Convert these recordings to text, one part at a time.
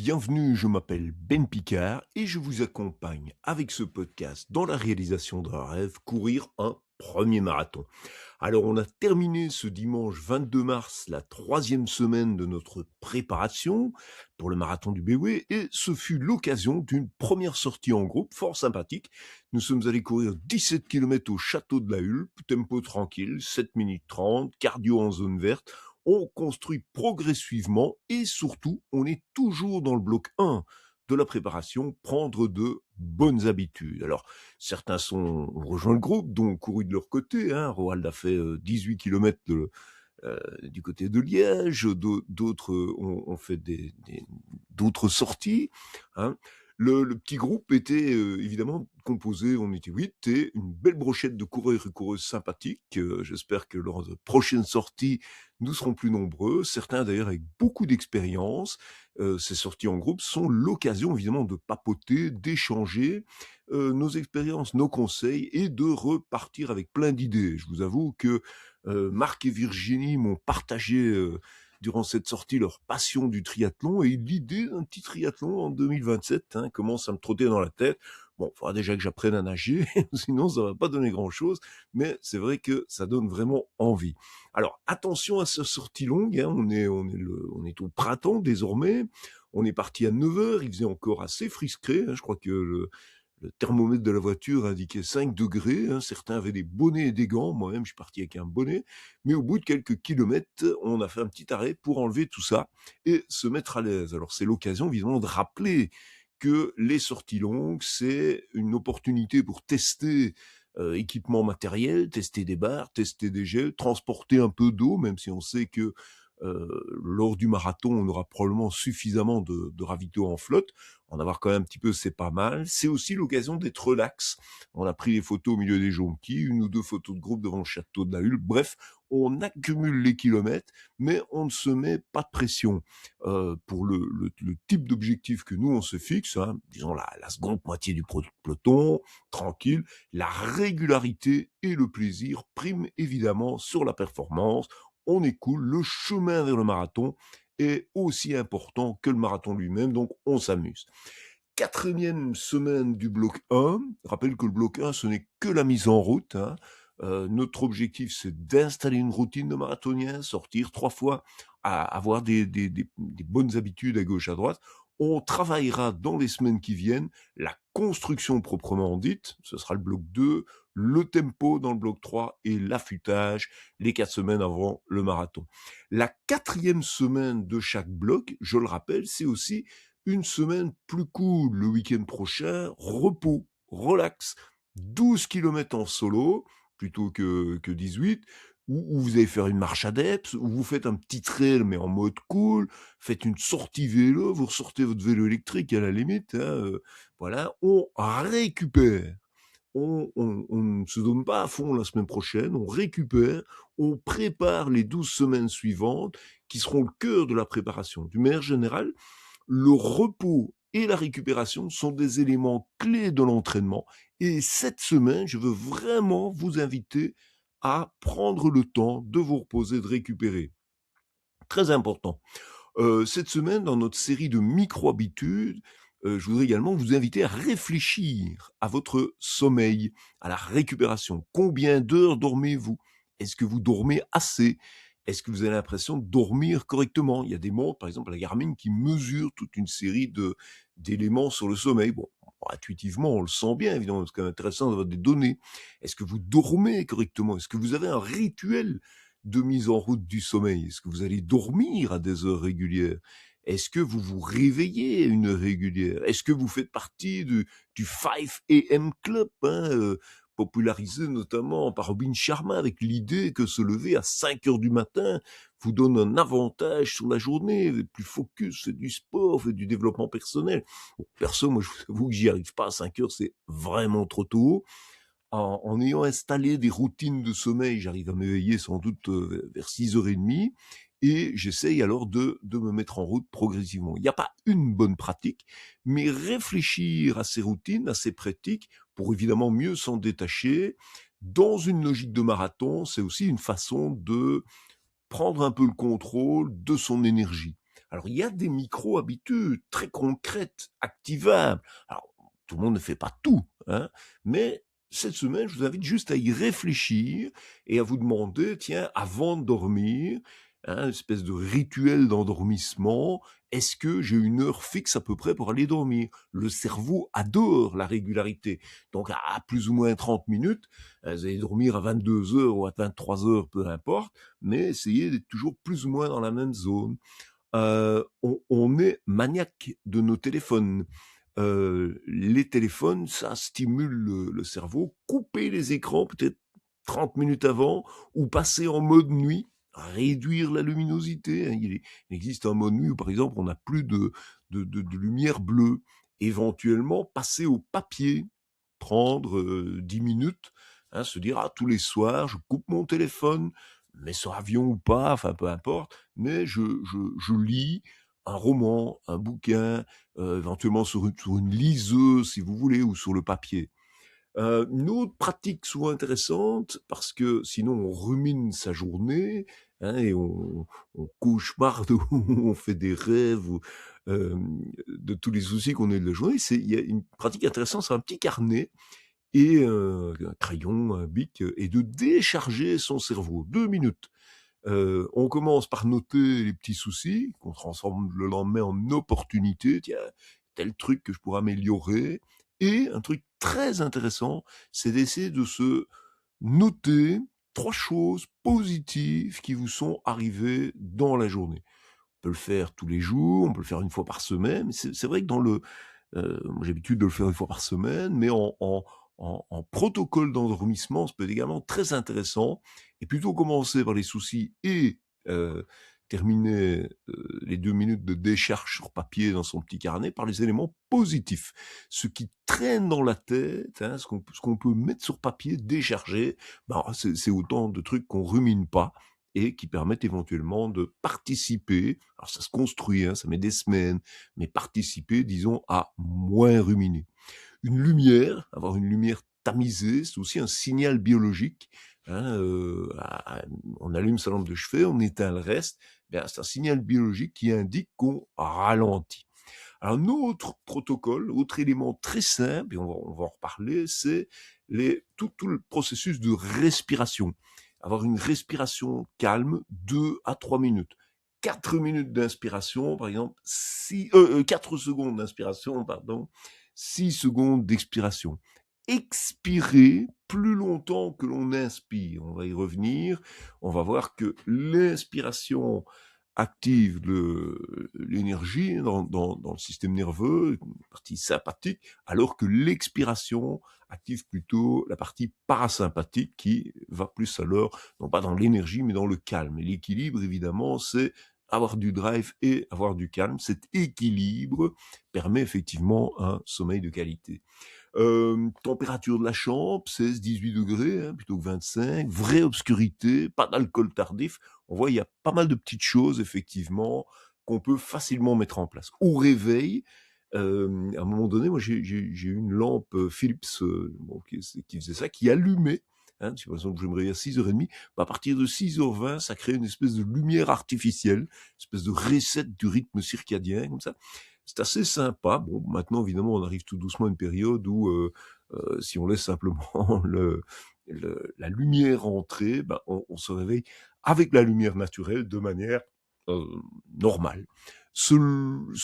bienvenue, je m'appelle Ben Picard et je vous accompagne avec ce podcast dans la réalisation d'un rêve, courir un premier marathon. Alors on a terminé ce dimanche 22 mars la troisième semaine de notre préparation pour le marathon du Béoué et ce fut l'occasion d'une première sortie en groupe fort sympathique. Nous sommes allés courir 17 km au château de la Hulpe, tempo tranquille, 7 minutes 30, cardio en zone verte. On construit progressivement et surtout, on est toujours dans le bloc 1 de la préparation, prendre de bonnes habitudes. Alors, certains ont rejoint le groupe, donc couru de leur côté. Roald a fait 18 km du côté de Liège, d'autres ont fait d'autres sorties. hein. Le petit groupe était évidemment composé, on était 8, et une belle brochette de coureurs et coureuses sympathiques. J'espère que lors de prochaines sorties, nous serons plus nombreux, certains d'ailleurs avec beaucoup d'expérience. Ces sorties en groupe sont l'occasion évidemment de papoter, d'échanger nos expériences, nos conseils et de repartir avec plein d'idées. Je vous avoue que Marc et Virginie m'ont partagé durant cette sortie leur passion du triathlon et l'idée d'un petit triathlon en 2027 commence à me trotter dans la tête. Bon, il faudra déjà que j'apprenne à nager, sinon ça va pas donner grand-chose, mais c'est vrai que ça donne vraiment envie. Alors, attention à cette sortie longue, on est au printemps désormais, on est parti à 9 heures, il faisait encore assez frisqué, je crois que le thermomètre de la voiture indiquait 5 degrés, certains avaient des bonnets et des gants, moi-même je suis parti avec un bonnet, mais au bout de quelques kilomètres, on a fait un petit arrêt pour enlever tout ça et se mettre à l'aise. Alors c'est l'occasion évidemment de rappeler que les sorties longues, c'est une opportunité pour tester équipement matériel, tester des barres, tester des gels, transporter un peu d'eau, même si on sait que lors du marathon, on aura probablement suffisamment de ravitaux en flotte. En avoir quand même un petit peu, c'est pas mal. C'est aussi l'occasion d'être relax. On a pris les photos au milieu des jonquilles, une ou deux photos de groupe devant le château de la Hulpe. Bref, on accumule les kilomètres, mais on ne se met pas de pression. Pour le type d'objectif que nous, on se fixe, disons la seconde moitié du peloton, tranquille, la régularité et le plaisir priment évidemment sur la performance. On est cool, le chemin vers le marathon est aussi important que le marathon lui-même, donc on s'amuse. Quatrième semaine du bloc 1, rappelle que le bloc 1, ce n'est que la mise en route. Notre objectif, c'est d'installer une routine de marathonien, sortir 3 fois, avoir des bonnes habitudes à gauche, à droite. On travaillera dans les semaines qui viennent la construction proprement dite, ce sera le bloc 2, le tempo dans le bloc 3 et l'affûtage les 4 semaines avant le marathon. La quatrième semaine de chaque bloc, je le rappelle, c'est aussi une semaine plus cool. Le week-end prochain, repos, relax, 12 kilomètres en solo plutôt que 18, où vous allez faire une marche adepte, où vous faites un petit trail mais en mode cool, faites une sortie vélo, vous ressortez votre vélo électrique à la limite, voilà, on récupère. On ne se donne pas à fond la semaine prochaine, on récupère, on prépare les 12 semaines suivantes qui seront le cœur de la préparation. D'une manière générale, le repos et la récupération sont des éléments clés de l'entraînement. Et cette semaine, je veux vraiment vous inviter à prendre le temps de vous reposer, de récupérer. Très important. Cette semaine, dans notre série de micro-habitudes, je voudrais également vous inviter à réfléchir à votre sommeil, à la récupération. Combien d'heures dormez-vous? Est-ce que vous dormez assez? Est-ce que vous avez l'impression de dormir correctement? Il y a des montres, par exemple la Garmin, qui mesurent toute une série d'éléments sur le sommeil. Bon, intuitivement, on le sent bien, évidemment, c'est quand même intéressant d'avoir des données. Est-ce que vous dormez correctement? Est-ce que vous avez un rituel de mise en route du sommeil? Est-ce que vous allez dormir à des heures régulières? Est-ce que vous vous réveillez à une heure régulière? Est-ce que vous faites partie du 5 AM Club, popularisé notamment par Robin Sharma, avec l'idée que se lever à 5 heures du matin vous donne un avantage sur la journée, vous êtes plus focus, faites du sport, faites du développement personnel. Bon, perso, moi je vous avoue que j'y arrive pas à 5 heures, c'est vraiment trop tôt. En ayant installé des routines de sommeil, j'arrive à m'éveiller sans doute vers 6h30 et j'essaye alors de me mettre en route progressivement. Il n'y a pas une bonne pratique, mais réfléchir à ces routines, à ces pratiques, pour évidemment mieux s'en détacher, dans une logique de marathon, c'est aussi une façon de prendre un peu le contrôle de son énergie. Alors, il y a des micro-habitudes très concrètes, activables. Alors, tout le monde ne fait pas tout, hein, mais cette semaine, je vous invite juste à y réfléchir et à vous demander, tiens, avant de dormir, hein, une espèce de rituel d'endormissement, est-ce que j'ai une heure fixe à peu près pour aller dormir? Le cerveau adore la régularité. Donc, à plus ou moins 30 minutes, vous allez dormir à 22 heures ou à 23 heures, peu importe, mais essayez d'être toujours plus ou moins dans la même zone. On est maniaque de nos téléphones. Les téléphones, ça stimule le cerveau. Couper les écrans peut-être 30 minutes avant ou passer en mode nuit, réduire la luminosité, hein. Il existe un mode nuit où, par exemple, on n'a plus de lumière bleue. Éventuellement, passer au papier, prendre 10 minutes, hein, se dire, ah, tous les soirs, je coupe mon téléphone, mais sur avion ou pas, enfin peu importe, mais je lis un roman, un bouquin, éventuellement sur une liseuse, si vous voulez, ou sur le papier. Une autre pratique souvent intéressante, parce que sinon on rumine sa journée, hein, et on cauchemarde ou on fait des rêves de tous les soucis qu'on a eu de la journée. Il y a une pratique intéressante, c'est un petit carnet et un crayon, un bic, et de décharger son cerveau. 2 minutes. On commence par noter les petits soucis, qu'on transforme le lendemain en opportunité. Tiens, tel truc que je pourrais améliorer. Et un truc très intéressant, c'est d'essayer de se noter 3 choses positives qui vous sont arrivées dans la journée. On peut le faire tous les jours, on peut le faire une fois par semaine. C'est vrai que moi j'ai l'habitude de le faire une fois par semaine, mais en protocole d'endormissement, ça peut être également très intéressant. Et plutôt commencer par les soucis et terminer les 2 minutes de décharge sur papier dans son petit carnet par les éléments positifs. Ce qui traîne dans la tête, hein, ce qu'on peut mettre sur papier, décharger, ben, c'est autant de trucs qu'on rumine pas et qui permettent éventuellement de participer, alors ça se construit, hein, ça met des semaines, mais participer, disons, à moins ruminer. Une lumière, avoir une lumière tamisée, c'est aussi un signal biologique, hein, on allume sa lampe de chevet, on éteint le reste, bien, c'est un signal biologique qui indique qu'on ralentit. Un autre protocole, autre élément très simple, et on va en reparler, c'est tout le processus de respiration. Avoir une respiration calme, 2 à 3 minutes. 4 minutes d'inspiration, par exemple, 4 secondes d'inspiration, pardon, 6 secondes d'expiration. Expirer plus longtemps que l'on inspire. On va y revenir. On va voir que l'inspiration active l'énergie dans le système nerveux, une partie sympathique, alors que l'expiration active plutôt la partie parasympathique qui va plus alors, non pas dans l'énergie, mais dans le calme. Et l'équilibre, évidemment, c'est avoir du drive et avoir du calme. Cet équilibre permet effectivement un sommeil de qualité. Température de la chambre, 16-18 degrés, hein, plutôt que 25. Vraie obscurité, pas d'alcool tardif. On voit, il y a pas mal de petites choses, effectivement, qu'on peut facilement mettre en place. Au réveil, à un moment donné, moi, j'ai eu une lampe Philips bon, qui faisait ça, qui allumait. Hein, si par exemple je me réveille à 6h30, bah, à partir de 6h20, ça crée une espèce de lumière artificielle, une espèce de reset du rythme circadien, comme ça. C'est assez sympa. Bon, maintenant, évidemment, on arrive tout doucement à une période où, si on laisse simplement la lumière entrer, ben, on se réveille avec la lumière naturelle de manière euh, normale. Se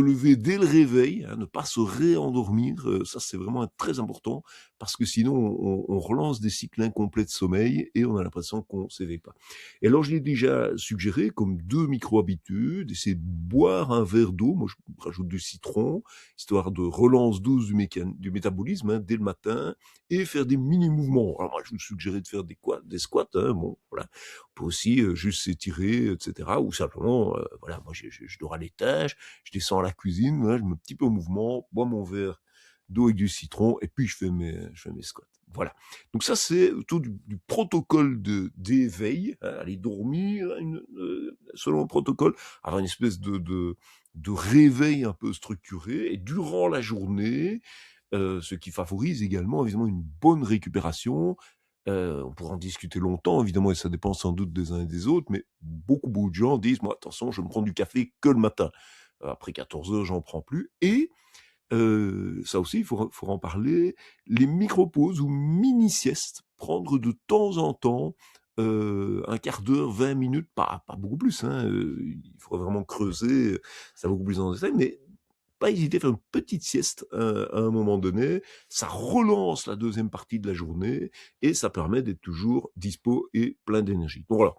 lever dès le réveil, hein, ne pas se réendormir, ça c'est vraiment très important parce que sinon on relance des cycles incomplets de sommeil et on a l'impression qu'on ne s'éveille pas. Et alors je l'ai déjà suggéré comme 2 micro-habitudes, c'est boire un verre d'eau, moi je rajoute du citron, histoire de relance douce du métabolisme, hein, dès le matin, et faire des mini-mouvements. Alors moi je vous suggérais de faire des squats, hein, bon voilà. On peut aussi juste s'étirer, etc. Ou simplement, voilà, moi je dors à l'étage, je descends à la cuisine, voilà, je me mets un petit peu au mouvement, bois mon verre d'eau avec du citron, et puis je fais mes squats. Voilà. Donc ça, c'est autour du protocole d'éveil, hein, aller dormir selon le protocole, avoir une espèce de réveil un peu structuré, et durant la journée, ce qui favorise également évidemment une bonne récupération, On pourra en discuter longtemps évidemment et ça dépend sans doute des uns et des autres, mais beaucoup de gens disent: «Moi attention, je ne prends du café que le matin. Après 14 heures, j'en prends plus» et ça aussi il faut en parler, les micro-pauses ou mini-siestes, prendre de temps en temps, 1/4 d'heure, 20 minutes, pas beaucoup plus, hein, il faudrait vraiment creuser, ça va beaucoup plus en détail, mais pas hésiter à faire une petite sieste, à un moment donné. Ça relance la deuxième partie de la journée et ça permet d'être toujours dispo et plein d'énergie. Donc voilà,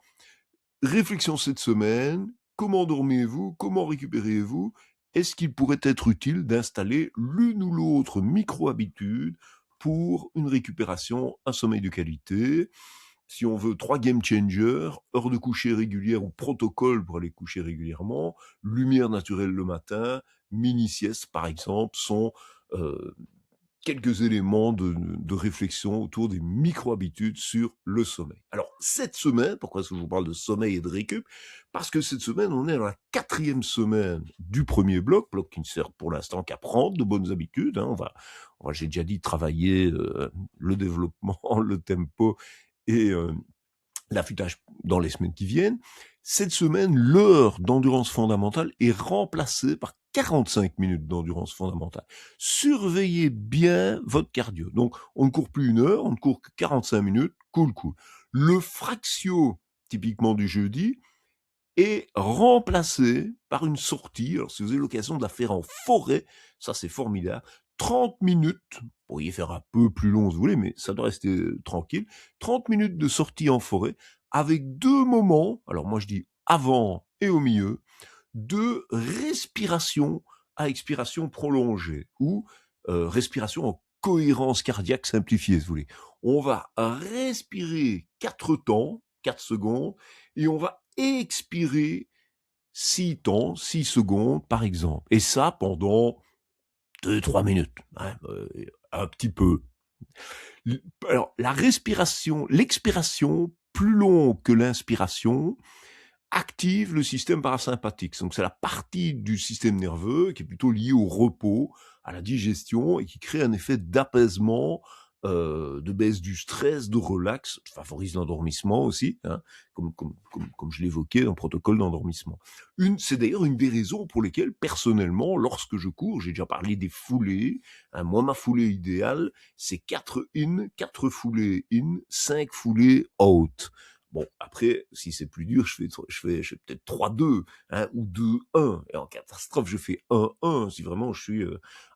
réflexion cette semaine, comment dormez-vous? Comment récupérez-vous? Est-ce qu'il pourrait être utile d'installer l'une ou l'autre micro-habitude pour une récupération, un sommeil de qualité? Si on veut 3 game changers, heure de coucher régulière ou protocole pour aller coucher régulièrement, lumière naturelle le matin, mini sieste par exemple, sont euh, quelques éléments de réflexion autour des micro-habitudes sur le sommeil. Alors, cette semaine, pourquoi est-ce que je vous parle de sommeil et de récup? Parce que cette semaine, on est dans la 4e semaine du premier bloc qui ne sert pour l'instant qu'à prendre de bonnes habitudes, hein. J'ai déjà dit, travailler le développement, le tempo et l'affûtage dans les semaines qui viennent. Cette semaine, l'heure d'endurance fondamentale est remplacée par 45 minutes d'endurance fondamentale. Surveillez bien votre cardio. Donc, on ne court plus 1 heure, on ne court que 45 minutes, cool. Le fractio, typiquement du jeudi, est remplacé par une sortie. Alors, si vous avez l'occasion de la faire en forêt, ça c'est formidable. 30 minutes, vous pourriez faire un peu plus long si vous voulez, mais ça doit rester tranquille. 30 minutes de sortie en forêt avec 2 moments, alors moi je dis avant et au milieu, de respiration à expiration prolongée ou respiration en cohérence cardiaque simplifiée si vous voulez. On va respirer 4 temps, 4 secondes, et on va expirer 6 temps, 6 secondes par exemple. Et ça pendant 2-3 minutes, hein, un petit peu. Alors, la respiration, l'expiration, plus longue que l'inspiration, active le système parasympathique. Donc, c'est la partie du système nerveux qui est plutôt liée au repos, à la digestion et qui crée un effet d'apaisement, de baisse du stress, de relax, favorise l'endormissement aussi, hein, comme je l'évoquais dans le protocole d'endormissement. C'est d'ailleurs une des raisons pour lesquelles, personnellement, lorsque je cours, j'ai déjà parlé des foulées, hein, moi, ma foulée idéale, c'est 4 in, 4 foulées in, 5 foulées out. Bon, après, si c'est plus dur, je fais peut-être 3-2, hein, ou 2-1. Et en catastrophe, je fais 1-1, si vraiment je suis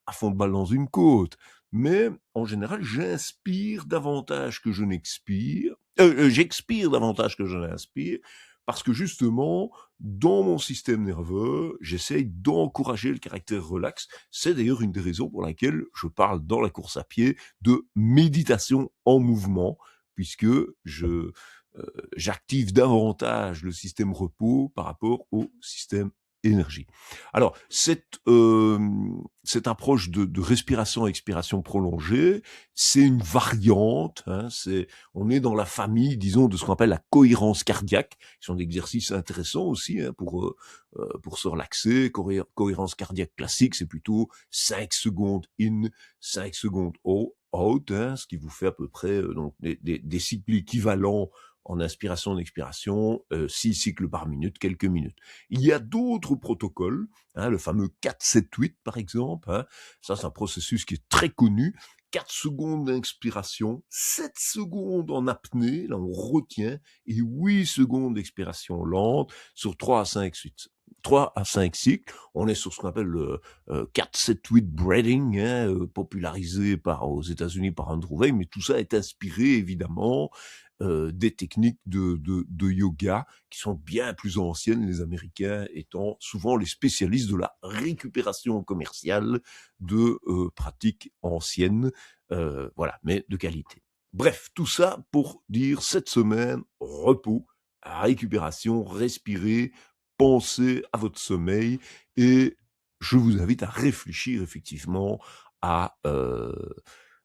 à fond de balle dans une côte. Mais, en général, j'inspire davantage que je n'expire. J'expire davantage que je n'inspire, parce que justement, dans mon système nerveux, j'essaye d'encourager le caractère relax. C'est d'ailleurs une des raisons pour laquelle je parle dans la course à pied de méditation en mouvement, puisque j'active davantage le système repos par rapport au système énergie. Alors, cette approche de respiration-expiration prolongée, c'est une variante, hein, on est dans la famille, disons, de ce qu'on appelle la cohérence cardiaque, qui sont des exercices intéressants aussi, hein, pour se relaxer. Cohérence cardiaque classique, c'est plutôt 5 secondes in, 5 secondes out, hein, ce qui vous fait à peu près donc des cycles équivalents en inspiration et expiration, 6 cycles par minute, quelques minutes. Il y a d'autres protocoles, hein, le fameux 4-7-8 par exemple, hein, ça c'est un processus qui est très connu, 4 secondes d'inspiration, 7 secondes en apnée, là on retient, et 8 secondes d'expiration lente sur 3 à 5 cycles. On est sur ce qu'on appelle le 4-7-8 breathing, hein, popularisé aux États-Unis par Andrew Weil, mais tout ça est inspiré évidemment des techniques de yoga qui sont bien plus anciennes, les Américains étant souvent les spécialistes de la récupération commerciale de pratiques anciennes, voilà, mais de qualité. Bref, tout ça pour dire cette semaine, repos, récupération, respirer, pensez à votre sommeil et je vous invite à réfléchir effectivement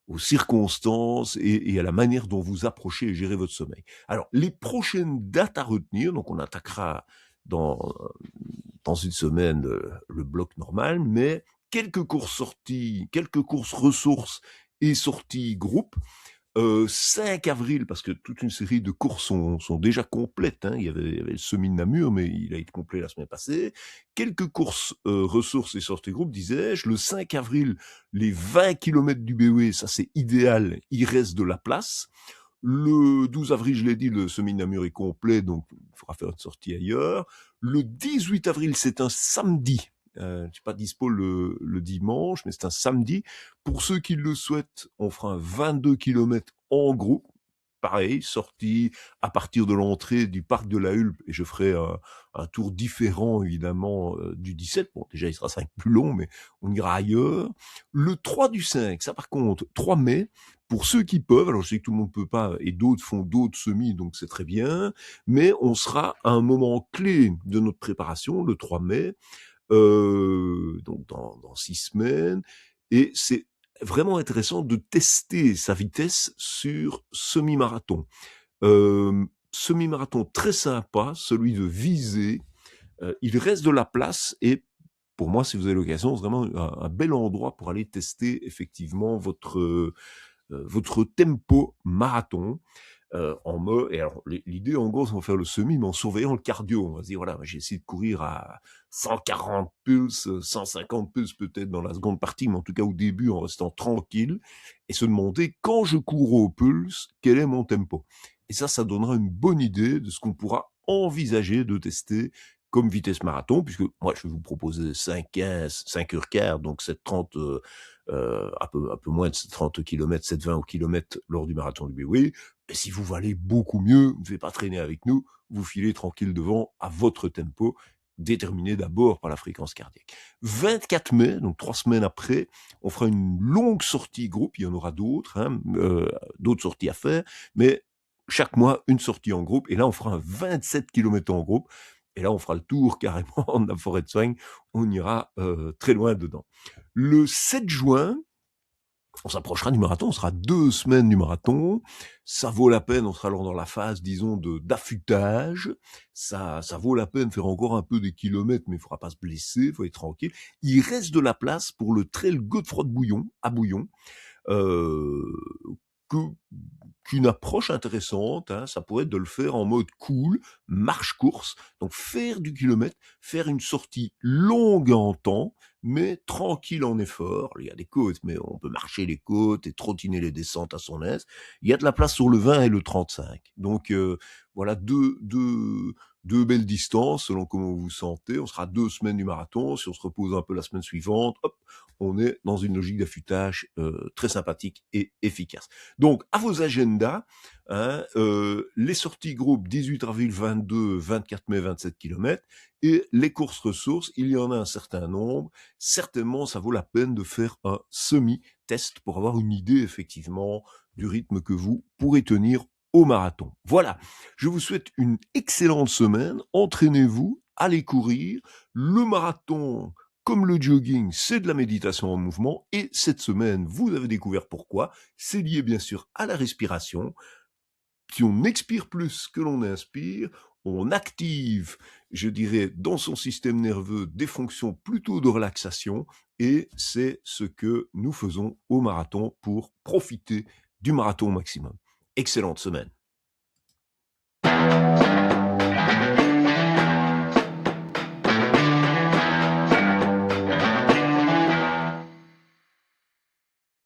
aux circonstances et à la manière dont vous approchez et gérez votre sommeil. Alors, les prochaines dates à retenir, donc on attaquera dans une semaine le bloc normal, mais quelques courses sorties, quelques courses ressources et sorties groupe. 5 avril, parce que toute une série de courses sont déjà complètes, hein. Il y avait le semi de Namur, mais il a été complet la semaine passée. Quelques courses, ressources et sorties groupe, disais-je. Le 5 avril, les 20 kilomètres du BOE, ça c'est idéal, il reste de la place. Le 12 avril, je l'ai dit, le semi de Namur est complet, donc il faudra faire une sortie ailleurs. Le 18 avril, c'est un samedi. Je suis pas dispo le dimanche, mais c'est un samedi. Pour ceux qui le souhaitent, on fera un 22 kilomètres en groupe. Pareil, sortie à partir de l'entrée du parc de la Hulpe, et je ferai un tour différent, évidemment, du 17. Bon, déjà, il sera 5 plus long, mais on ira ailleurs. Le 3 du 5, ça par contre, 3 mai, pour ceux qui peuvent, alors je sais que tout le monde peut pas, et d'autres font d'autres semis, donc c'est très bien, mais on sera à un moment clé de notre préparation, le 3 mai, donc dans 6 semaines, et c'est vraiment intéressant de tester sa vitesse sur semi-marathon. Semi-marathon très sympa, celui de Visé. Il reste de la place, et pour moi, si vous avez l'occasion, c'est vraiment un bel endroit pour aller tester effectivement votre tempo marathon. En mode, et alors l'idée en gros, c'est de faire le semi, mais en surveillant le cardio. On va se dire, voilà, j'ai essayé de courir à 140 pulses, 150 pulses peut-être dans la seconde partie, mais en tout cas au début en restant tranquille, et se demander, quand je cours au pulse, quel est mon tempo. Et ça donnera une bonne idée de ce qu'on pourra envisager de tester comme vitesse marathon, puisque moi je vais vous proposer 5h15, 5h15, donc 7h30, un peu moins de 30 km, 7h20 au kilomètre lors du marathon du BOE. Et si vous valez beaucoup mieux, vous ne devez pas traîner avec nous, vous filez tranquille devant à votre tempo, déterminé d'abord par la fréquence cardiaque. 24 mai, donc 3 semaines après, on fera une longue sortie groupe, il y en aura d'autres, hein, d'autres sorties à faire, mais chaque mois, une sortie en groupe, et là on fera un 27 km en groupe, et là on fera le tour carrément de la forêt de Soignes, on ira très loin dedans. Le 7 juin, on s'approchera du marathon, on sera 2 semaines du marathon, ça vaut la peine, on sera alors dans la phase, disons, d'affûtage, ça vaut la peine de faire encore un peu des kilomètres, mais il ne faudra pas se blesser, il faut être tranquille. Il reste de la place pour le trail Godefroy-de-Bouillon, à Bouillon, euh, que, qu'une approche intéressante, hein, ça pourrait être de le faire en mode cool, marche-course, donc faire du kilomètre, faire une sortie longue en temps, mais tranquille en effort. Il y a des côtes, mais on peut marcher les côtes et trottiner les descentes à son aise. Il y a de la place sur le 20 et le 35. Donc voilà deux belles distances selon comment vous vous sentez. On sera 2 semaines du marathon. Si on se repose un peu la semaine suivante, hop, on est dans une logique d'affûtage très sympathique et efficace. Donc à vos agendas, hein, les sorties groupes 18 avril, 22, 24 mai, 27 km, et les courses ressources, il y en a un certain nombre. Certainement, ça vaut la peine de faire un semi-test pour avoir une idée effectivement du rythme que vous pourrez tenir au marathon. Voilà, je vous souhaite une excellente semaine, entraînez-vous, allez courir, le marathon comme le jogging, c'est de la méditation en mouvement, et cette semaine, vous avez découvert pourquoi, c'est lié bien sûr à la respiration. Si on expire plus que l'on inspire, on active, je dirais, dans son système nerveux des fonctions plutôt de relaxation, et c'est ce que nous faisons au marathon pour profiter du marathon au maximum. Excellente semaine.